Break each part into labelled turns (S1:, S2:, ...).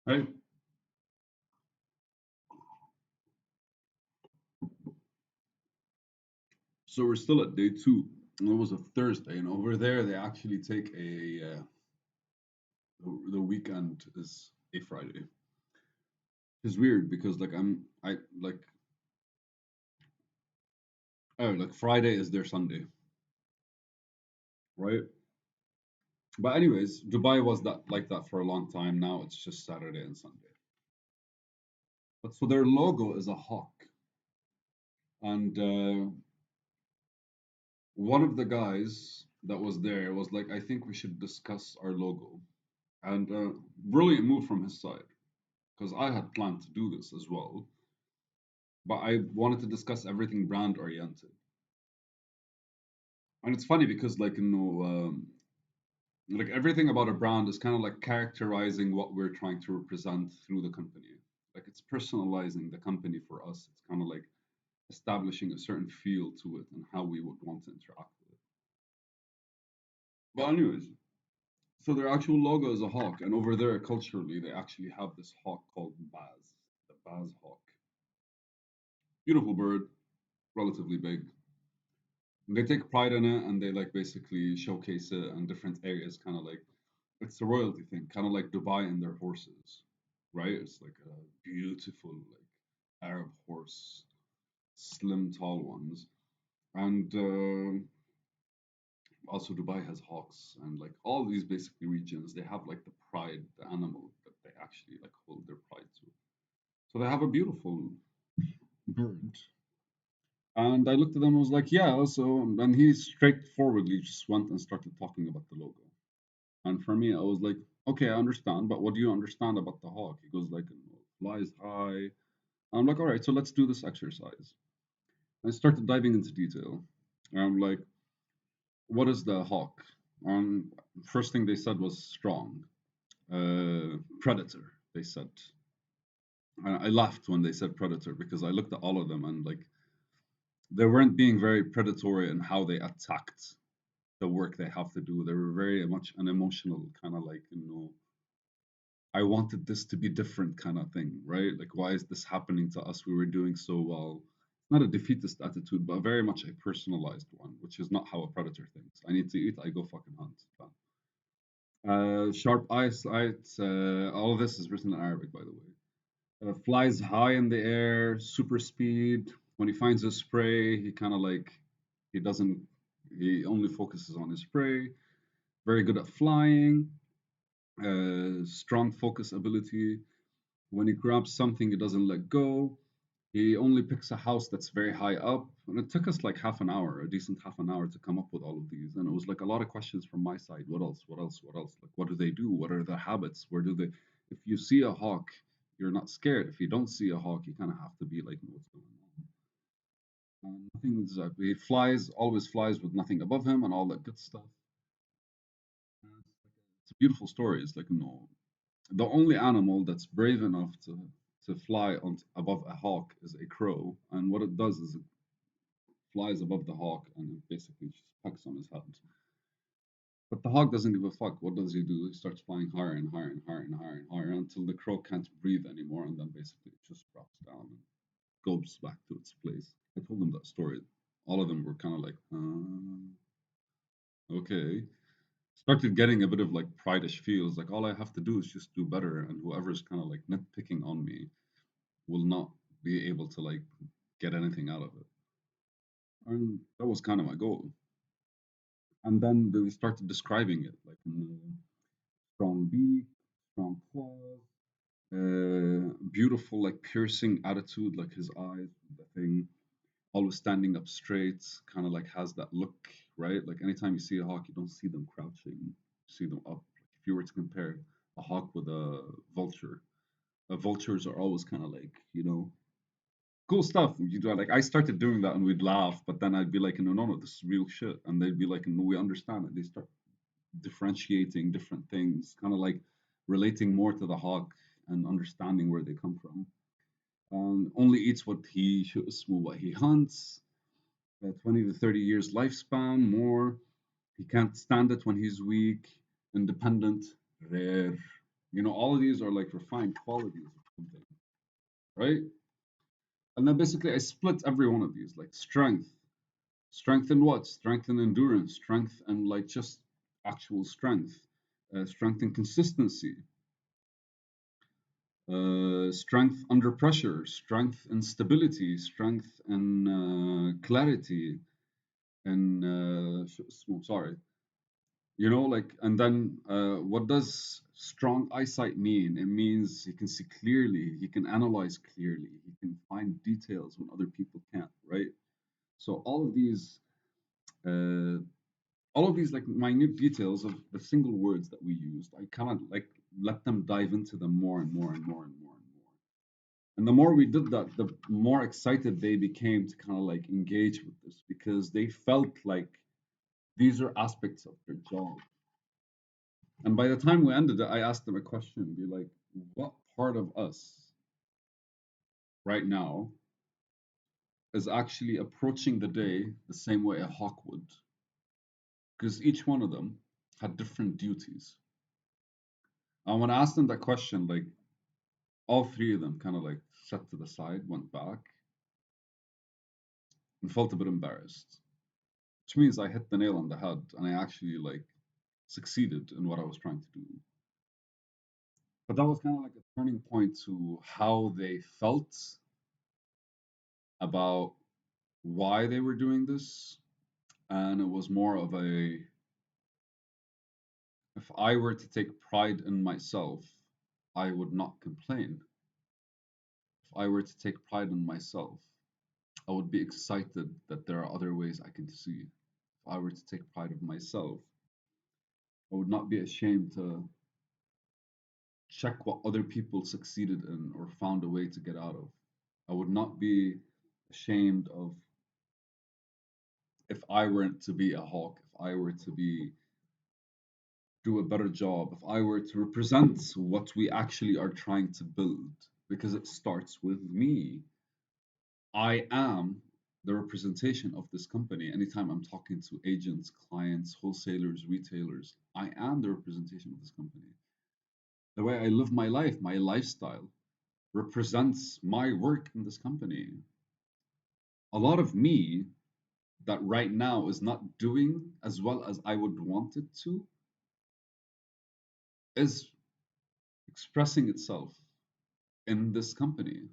S1: Right. So we're still at day two. And it was a Thursday, and over there they actually take the weekend is a Friday. It's weird because I like oh like Friday is their Sunday, right? But anyways, Dubai was that like that for a long time. Now it's just Saturday and Sunday. But so their logo is a hawk, and one of the guys that was there was like, I think we should discuss our logo. And brilliant move from his side because I had planned to do this as well, but I wanted to discuss everything brand oriented. And it's funny because like everything about a brand is kind of like characterizing what we're trying to represent through the company. Like it's personalizing the company for us. It's kind of like establishing a certain feel to it and how we would want to interact with it. But anyways, so their actual logo is a hawk, and over there culturally they actually have this hawk called Baz, the Baz hawk. Beautiful bird, relatively big. And they take pride in it, and they like basically showcase it in different areas, kind of like it's a royalty thing, kind of like Dubai and their horses, right? It's like a beautiful like Arab horse, slim, tall ones, and also Dubai has hawks, and like all these basically regions, they have like the pride, the animal that they actually like hold their pride to. So they have a beautiful bird. And I looked at them and was like, yeah, so, and he straightforwardly just went and started talking about the logo. And for me, I was like, okay, I understand, but what do you understand about the hawk? He goes like, flies high. I'm like, all right, so let's do this exercise. I started diving into detail. And I'm like, what is the hawk? First thing they said was strong. Predator, they said. I laughed when they said predator because I looked at all of them and like they weren't being very predatory in how they attacked the work they have to do. They were very much an emotional kind of like, I wanted this to be different kind of thing, right? Like, why is this happening to us? We were doing so well. Not a defeatist attitude, but very much a personalized one, which is not how a predator thinks. I need to eat, I go fucking hunt. Sharp eyesight, all of this is written in Arabic, by the way. Flies high in the air, super speed. When he finds his prey, he kind of like, he doesn't, he only focuses on his prey. Very good at flying, strong focus ability. When he grabs something, he doesn't let go. He only picks a house that's very high up. And it took us like half an hour, a decent half an hour to come up with all of these. And it was like a lot of questions from my side. What else? What else? What else? Like, what do they do? What are their habits? Where do they, if you see a hawk, you're not scared. If you don't see a hawk, you kind of have to be like, what's going on? Nothing's, he flies, always flies with nothing above him and all that good stuff. It's a beautiful story. It's like, the only animal that's brave enough to fly on above a hawk is a crow, and what it does is it flies above the hawk and it basically just pecks on his head. But the hawk doesn't give a fuck. What does he do? He starts flying higher and higher and higher and higher and higher until the crow can't breathe anymore, and then basically it just drops down and goes back to its place. I told them that story. All of them were kind of like, okay. Started getting a bit of like pride-ish feels. Like all I have to do is just do better, and whoever's kind of like nitpicking on me will not be able to like get anything out of it. And that was kind of my goal. And then we started describing it like strong beak, strong claws, beautiful like piercing attitude, like his eyes, the thing, always standing up straight, kind of like has that look, right? Like anytime you see a hawk, you don't see them crouching, you see them up. If you were to compare a hawk with a vulture, vultures are always kind of like, cool stuff. You do like I started doing that and we'd laugh, but then I'd be like, no, no, no, this is real shit, and they'd be like, no, we understand it. They start differentiating different things, kind of like relating more to the hawk and understanding where they come from. Only eats what he shoots, what he hunts. 20 to 30 years lifespan, more. He can't stand it when he's weak. Independent, rare. All of these are like refined qualities of something, right? And then basically I split every one of these, like strength. Strength in what? Strength in endurance, strength and like just actual strength, strength and consistency, strength under pressure, strength and stability, strength and clarity, and sorry, like, and then what does strong eyesight mean? It means he can see clearly, he can analyze clearly, he can find details when other people can't, right? So uh, all of these like minute details of the single words that we used, I kind of like let them dive into them more and more and more and more and more. And the more we did that, the more excited they became to kind of like engage with this because they felt like these are aspects of their job. And by the time we ended it, I asked them a question, be like, what part of us right now is actually approaching the day the same way a hawk would? Because each one of them had different duties. And when I asked them that question, like all three of them kind of like sat to the side, went back, and felt a bit embarrassed. Which means I hit the nail on the head and I actually like succeeded in what I was trying to do. But that was kind of like a turning point to how they felt about why they were doing this. And it was more of a, if I were to take pride in myself, I would not complain. If I were to take pride in myself, I would be excited that there are other ways I can see. If I were to take pride of myself, I would not be ashamed to check what other people succeeded in or found a way to get out of. I would not be ashamed of if I weren't to be a hawk, if I were to be do a better job, if I were to represent what we actually are trying to build, because it starts with me. I am the representation of this company. Anytime I'm talking to agents, clients, wholesalers, retailers, I am the representation of this company. The way I live my life, my lifestyle, represents my work in this company. A lot of me that right now is not doing as well as I would want it to is expressing itself in this company.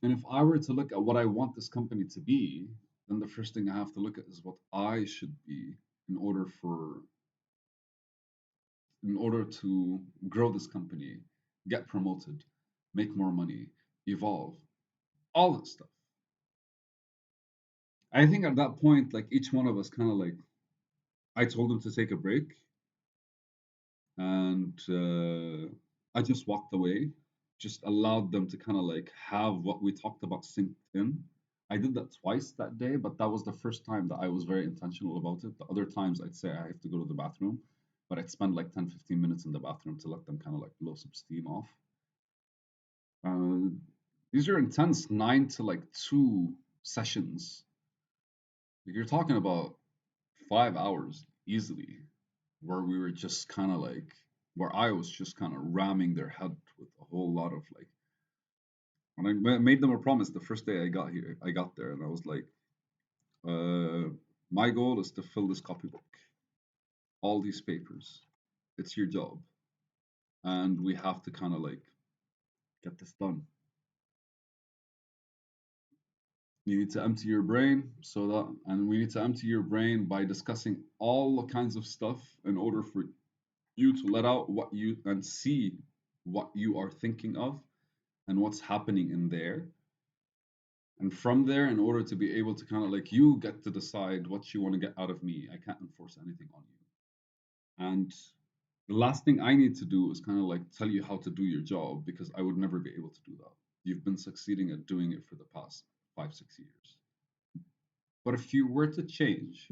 S1: And if I were to look at what I want this company to be, then the first thing I have to look at is what I should be in order for in order to grow this company, get promoted, make more money, evolve, all that stuff. I think at that point, like each one of us kind of like I told him to take a break and I just walked away, just allowed them to kind of like have what we talked about synced in. I did that twice that day, but that was the first time that I was very intentional about it. The other times I'd say I have to go to the bathroom, but I'd spend like 10, 15 minutes in the bathroom to let them kind of like blow some steam off. Uh, these are intense 9 to like 2 sessions. You're talking about 5 hours easily, where we were just kind of like, where I was just kind of ramming their head with a whole lot of like, when made them a promise the first day I got here, I got there, and I was like, uh, my goal is to fill this copybook, all these papers. It's your job, and we have to kind of like get this done. You need to empty your brain so that, and we need to empty your brain by discussing all kinds of stuff in order for you to let out what you and see what you are thinking of and what's happening in there. And from there, in order to be able to kind of like you get to decide what you want to get out of me, I can't enforce anything on you. And the last thing I need to do is kind of like tell you how to do your job because I would never be able to do that. You've been succeeding at doing it for the past 5, 6 years. But if you were to change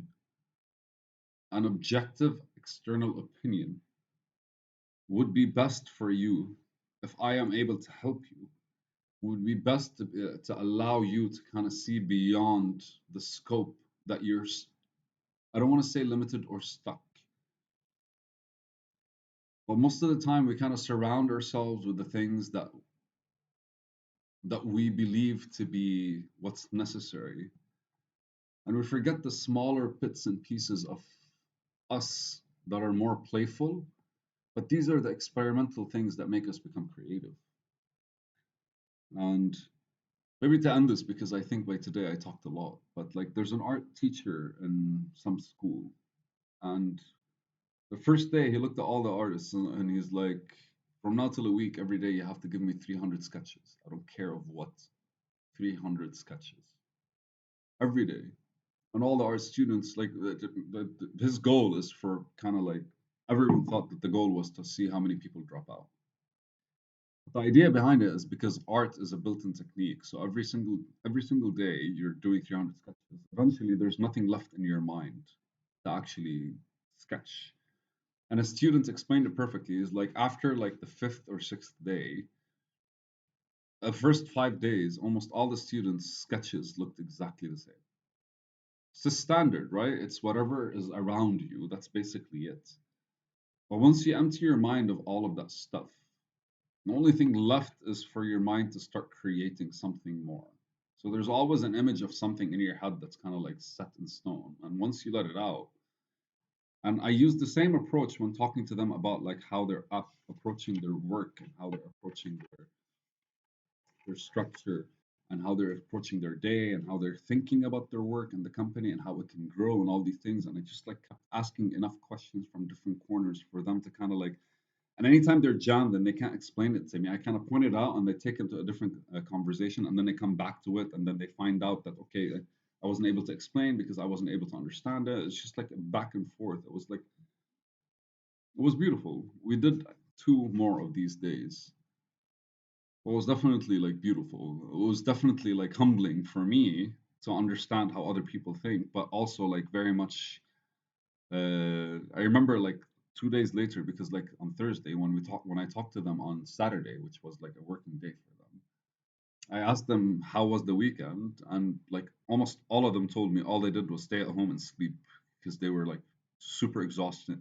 S1: an objective external opinion would be best for you if I am able to help you would be best to allow you to kind of see beyond the scope that I don't want to say limited or stuck, But most of the time, we kind of surround ourselves with the things that we believe to be what's necessary, and we forget the smaller bits and pieces of us that are more playful. But these are the experimental things that make us become creative. And maybe to end this, because I think by today I talked a lot, but like there's an art teacher in some school, and the first day he looked at all the artists and he's like, from now till a week, every day you have to give me 300 sketches. I don't care of what, 300 sketches every day. And all the art students, like his goal is for kind of like everyone thought that the goal was to see how many people drop out. The idea behind it is because art is a built-in technique. So every single day you're doing 300 sketches. Eventually, there's nothing left in your mind to actually sketch. And a student explained it perfectly. Is like after like the fifth or sixth day, the first 5 days, almost all the students' sketches looked exactly the same. It's the standard, right? It's whatever is around you. That's basically it. But once you empty your mind of all of that stuff, the only thing left is for your mind to start creating something more. So there's always an image of something in your head that's kind of like set in stone. And once you let it out, and I use the same approach when talking to them about like how they're approaching their work and how they're approaching their structure and how they're approaching their day and how they're thinking about their work and the company and how it can grow and all these things. And I just like kept asking enough questions from different corners for them to kind of like, and anytime they're jammed and they can't explain it to me, I kind of point it out and they take it to a different conversation, and then they come back to it, and then they find out that okay, I wasn't able to explain because I wasn't able to understand it. It's just like a back and forth. It was like it was beautiful. We did two more of these days. It was definitely like beautiful. It was definitely like humbling for me to understand how other people think, but also like very much. I remember like 2 days later because like on Thursday when I talked to them on Saturday, which was like a working day for them, I asked them how was the weekend, and like almost all of them told me all they did was stay at home and sleep because they were like super exhausted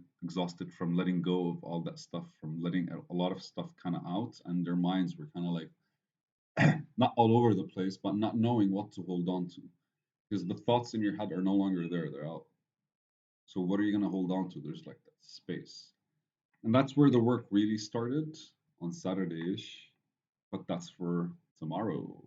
S1: from letting go of all that stuff, from letting a lot of stuff kind of out, and their minds were kind of like not all over the place, but not knowing what to hold on to because the thoughts in your head are no longer there; they're out. So what are you gonna hold on to? There's like that space. And that's where the work really started on Saturday-ish, but that's for tomorrow.